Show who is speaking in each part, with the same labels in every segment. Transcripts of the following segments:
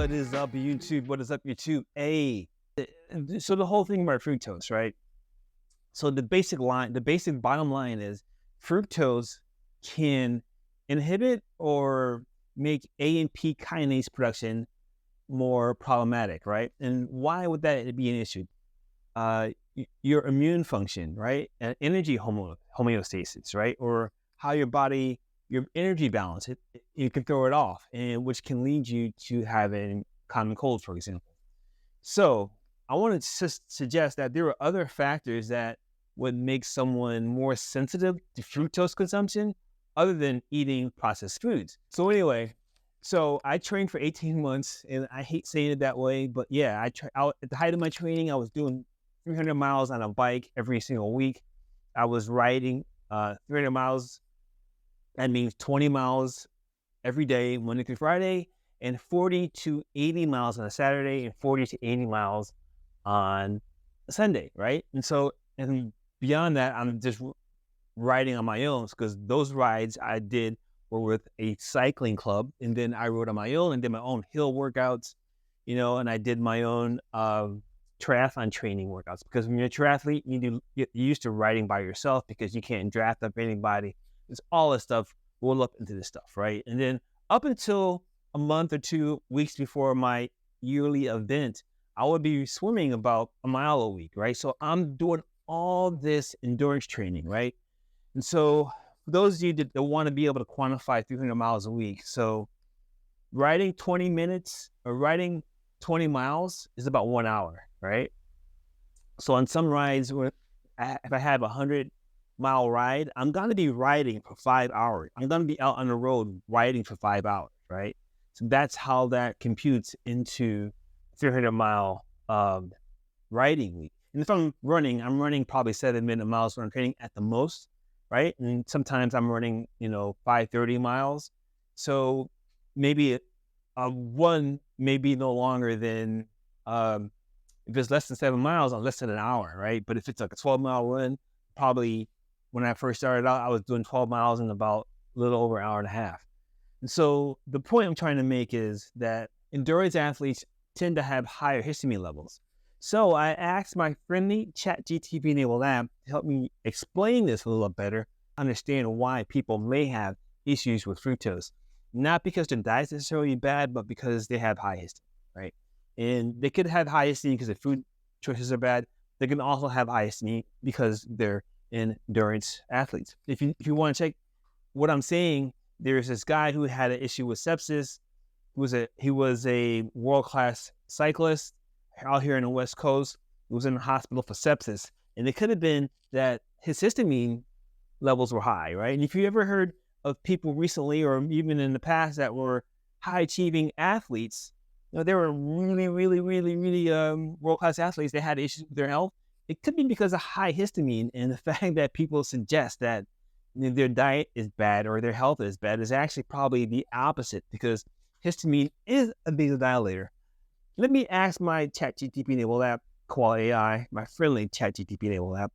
Speaker 1: What is up, YouTube? What is up, YouTube? Hey, so the whole thing about fructose, right? So the basic bottom line is fructose can inhibit or make AMP kinase production more problematic, right? And why would that be an issue? Your immune function, right? And energy homeostasis, right? Or how your energy balance, you can throw it off, and which can lead you to having common cold, for example. So I want to suggest that there are other factors that would make someone more sensitive to fructose consumption other than eating processed foods. So anyway, so I trained for 18 months, and I hate saying it that way, but yeah, at the height of my training, I was doing 300 miles on a bike every single week. I was riding 300 miles. That means 20 miles every day, Monday through Friday, and 40 to 80 miles on a Saturday, and 40 to 80 miles on a Sunday, right? And beyond that, I'm just riding on my own, because those rides I did were with a cycling club, and then I rode on my own and did my own hill workouts, and I did my own triathlon training workouts, because when you're a triathlete, you're used to riding by yourself because you can't draft up anybody. It's all this stuff. We'll look into this stuff, right? And then up until a month or 2 weeks before my yearly event, I would be swimming about a mile a week, right? So I'm doing all this endurance training, right? And so for those of you that want to be able to quantify 300 miles a week, so riding 20 minutes or riding 20 miles is about 1 hour, right? So on some rides, if I have a 100-mile ride, I'm going to be riding for 5 hours. I'm going to be out on the road riding for 5 hours, right? So that's how that computes into 300-mile riding week. And if I'm running probably 7-minute miles when I'm training at the most, right? And sometimes I'm running, 5:30 miles. So maybe one may be no longer than, if it's less than 7 miles, less than an hour, right? But if it's like a 12-mile run, probably when I first started out, I was doing 12 miles in about a little over an hour and a half. And so the point I'm trying to make is that endurance athletes tend to have higher histamine levels. So I asked my friendly ChatGPT-enabled app to help me explain this a little better, understand why people may have issues with fructose. Not because their diet's necessarily bad, but because they have high histamine, right? And they could have high histamine because their food choices are bad. They can also have high histamine because they're endurance athletes. If you want to check what I'm saying, there's this guy who had an issue with sepsis. He was a world-class cyclist out here in the West Coast. He was in the hospital for sepsis, and it could have been that his histamine levels were high, right? And if you ever heard of people recently or even in the past that were high-achieving athletes, they were really, really, really, really world-class athletes. They had issues with their health. It could be because of high histamine, and the fact that people suggest that their diet is bad or their health is bad is actually probably the opposite, because histamine is a vasodilator. Let me ask my ChatGPT-enabled app, Koala AI, my friendly ChatGPT-enabled app,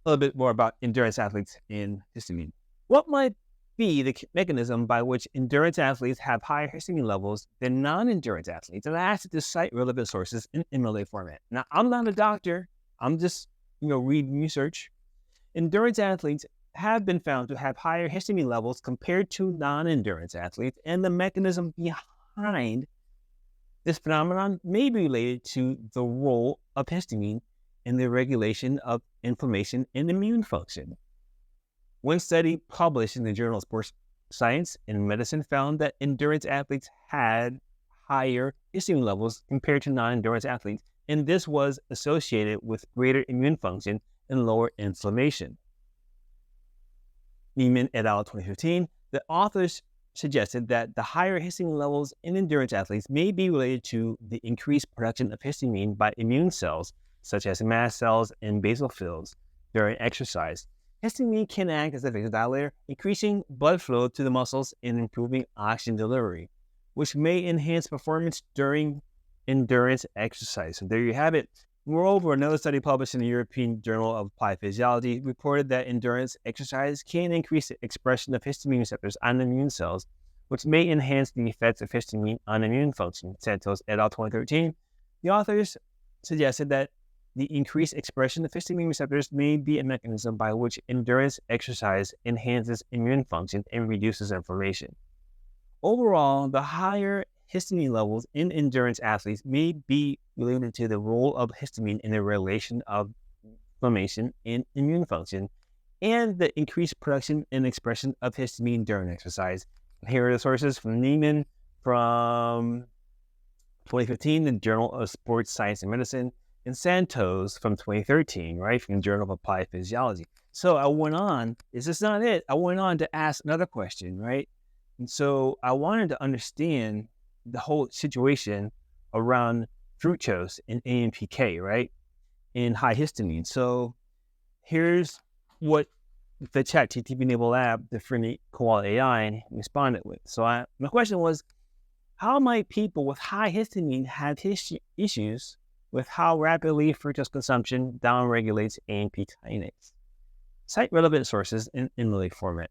Speaker 1: a little bit more about endurance athletes and histamine. What might be the mechanism by which endurance athletes have higher histamine levels than non-endurance athletes? And I asked it to cite relevant sources in MLA format. Now, I'm not a doctor. I'm just, reading research. Endurance athletes have been found to have higher histamine levels compared to non-endurance athletes, and the mechanism behind this phenomenon may be related to the role of histamine in the regulation of inflammation and immune function. One study published in the Journal of Sports Science and Medicine found that endurance athletes had higher histamine levels compared to non-endurance athletes, and this was associated with greater immune function and lower inflammation. Neiman et al. 2015, the authors suggested that the higher histamine levels in endurance athletes may be related to the increased production of histamine by immune cells, such as mast cells and basophils, during exercise. Histamine can act as a vasodilator, increasing blood flow to the muscles and improving oxygen delivery, which may enhance performance during endurance exercise. So there you have it. Moreover, another study published in the European Journal of Applied Physiology reported that endurance exercise can increase the expression of histamine receptors on immune cells, which may enhance the effects of histamine on immune function. Santos et al. 2013. The authors suggested that the increased expression of histamine receptors may be a mechanism by which endurance exercise enhances immune function and reduces inflammation. Overall, the higher histamine levels in endurance athletes may be related to the role of histamine in the regulation of inflammation and immune function, and the increased production and expression of histamine during exercise. Here are the sources from Neiman from 2015, the Journal of Sports Science and Medicine, and Santos from 2013, right, from the Journal of Applied Physiology. So I went on, is this not it? I went on to ask another question, right? And so I wanted to understand the whole situation around fructose and AMPK, right, and high histamine. So here's what the ChatGPT-enabled app, the friendly Koala AI, responded with. So my question was, how might people with high histamine have issues with how rapidly fructose consumption downregulates AMP kinase? Cite relevant sources in Lilly format.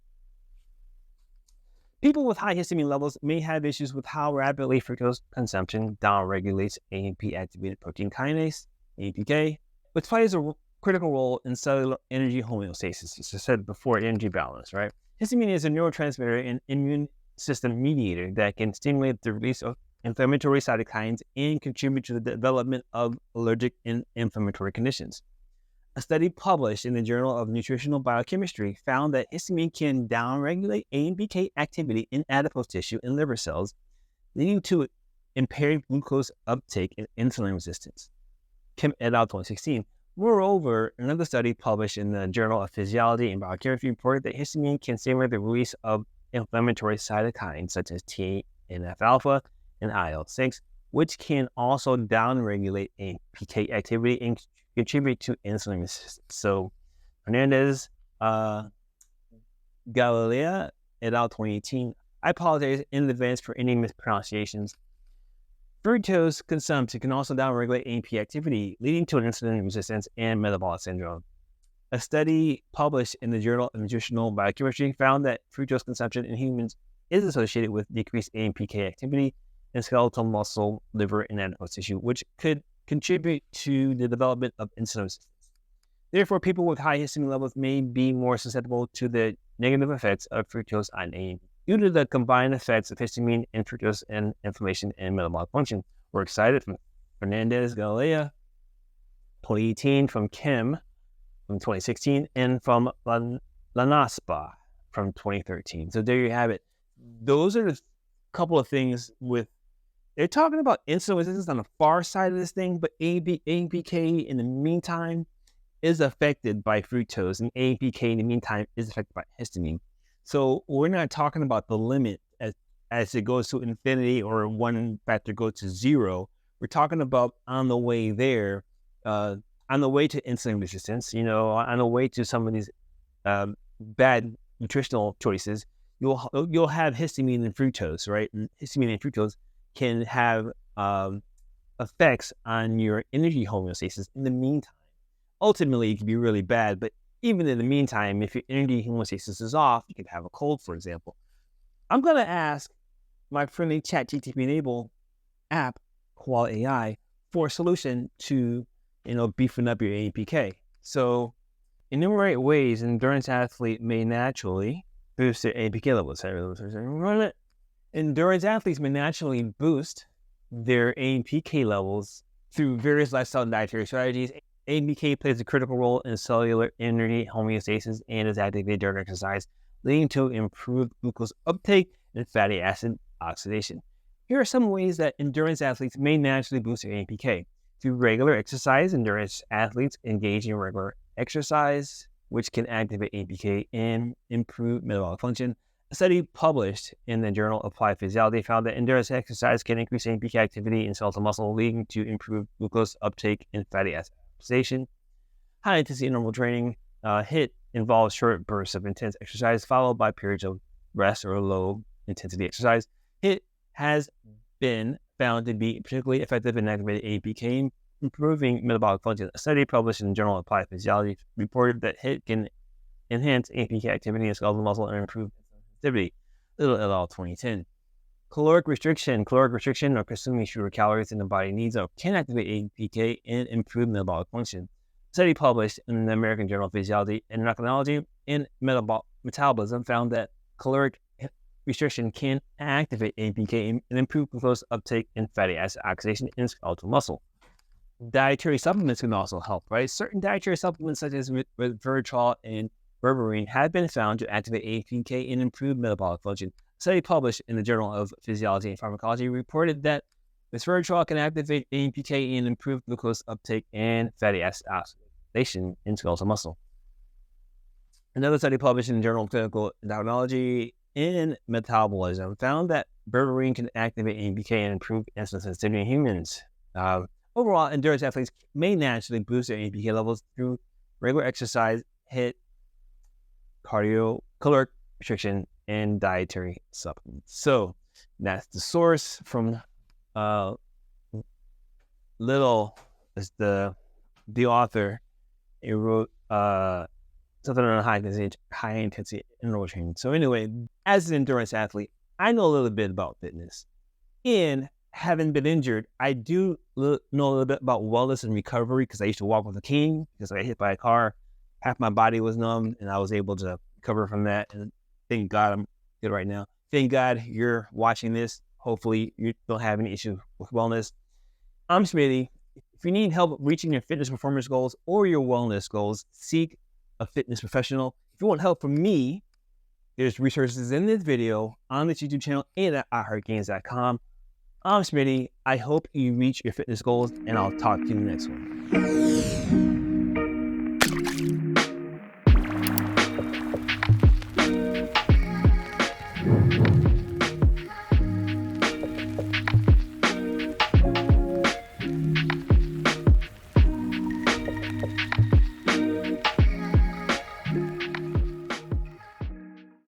Speaker 1: People with high histamine levels may have issues with how rapidly fructose consumption downregulates AMP-activated protein kinase, AMPK, which plays a critical role in cellular energy homeostasis. As I said before, energy balance, right? Histamine is a neurotransmitter and immune system mediator that can stimulate the release of inflammatory cytokines and contribute to the development of allergic and inflammatory conditions. A study published in the Journal of Nutritional Biochemistry found that histamine can downregulate AMPK activity in adipose tissue and liver cells, leading to impaired glucose uptake and insulin resistance. Kim et al. 2016. Moreover, another study published in the Journal of Physiology and Biochemistry reported that histamine can stimulate the release of inflammatory cytokines such as TNF-alpha and IL-6, which can also downregulate AMPK activity and contribute to insulin resistance. So, Hernandez, Galilea et al. 2018. I apologize in advance for any mispronunciations. Fructose consumption can also downregulate AMP activity, leading to an insulin resistance and metabolic syndrome. A study published in the Journal of Nutritional Biochemistry found that fructose consumption in humans is associated with decreased AMPK activity in skeletal muscle, liver, and adipose tissue, which could contribute to the development of insulin resistance. Therefore, people with high histamine levels may be more susceptible to the negative effects of fructose on AMP due to the combined effects of histamine and fructose and inflammation and metabolic function. We're excited from Fernandez Galilea, 2018, from Kim from 2016, and from Lanaspa from 2013. So there you have it. Those are the couple of things they're talking about insulin resistance on the far side of this thing, but AMPK in the meantime is affected by fructose, and AMPK in the meantime is affected by histamine. So we're not talking about the limit as it goes to infinity or one factor goes to zero. We're talking about on the way there, on the way to insulin resistance, on the way to some of these bad nutritional choices, you'll have histamine and fructose, right? And histamine and fructose can have effects on your energy homeostasis in the meantime. Ultimately, it can be really bad, but even in the meantime, if your energy homeostasis is off, you could have a cold, for example. I'm going to ask my friendly ChatGPT-enabled app, Koala AI, for a solution to, beefing up your AMPK. So, enumerate ways an endurance athlete may naturally boost their AMPK levels. Endurance athletes may naturally boost their AMPK levels through various lifestyle and dietary strategies. AMPK plays a critical role in cellular energy homeostasis and is activated during exercise, leading to improved glucose uptake and fatty acid oxidation. Here are some ways that endurance athletes may naturally boost their AMPK. Through regular exercise, endurance athletes engage in regular exercise, which can activate AMPK and improve metabolic function. A study published in the Journal of Applied Physiology found that endurance exercise can increase AMPK activity in skeletal muscle, leading to improved glucose uptake and fatty acid oxidation. High intensity interval training HIIT involves short bursts of intense exercise followed by periods of rest or low intensity exercise. HIIT has been found to be particularly effective in activating AMPK, improving metabolic function. A study published in the Journal of Applied Physiology reported that HIIT can enhance AMPK activity in skeletal muscle and improve sensitivity. Little et al. 2010. Caloric restriction or consuming fewer calories than the body needs can activate AMPK and improve metabolic function. A study published in the American Journal of Physiology and Endocrinology and Metabolism found that caloric restriction can activate AMPK and improve glucose uptake and fatty acid oxidation in skeletal muscle. Dietary supplements can also help, right? Certain dietary supplements such as resveratrol and berberine have been found to activate AMPK and improve metabolic function. A study published in the Journal of Physiology and Pharmacology reported that resveratrol can activate AMPK and improve glucose uptake and fatty acid oxidation in skeletal muscle. Another study published in the Journal of Clinical Endocrinology and Metabolism found that berberine can activate AMPK and improve insulin sensitivity in humans. Overall, endurance athletes may naturally boost their AMPK levels through regular exercise, HIIT, cardio, caloric restriction, and dietary supplements. So that's the source from Little is the author. He wrote something on high intensity interval training. So anyway, as an endurance athlete, I know a little bit about fitness. And having been injured, I do know a little bit about wellness and recovery because I used to walk with a cane because I got hit by a car. Half my body was numb and I was able to recover from that. And thank God I'm good right now. Thank God you're watching this. Hopefully you don't have any issues with wellness. I'm Smitty. If you need help reaching your fitness performance goals or your wellness goals, seek a fitness professional. If you want help from me, there's resources in this video on this YouTube channel and at iHeartGains.com. I'm Smitty. I hope you reach your fitness goals, and I'll talk to you in the next one.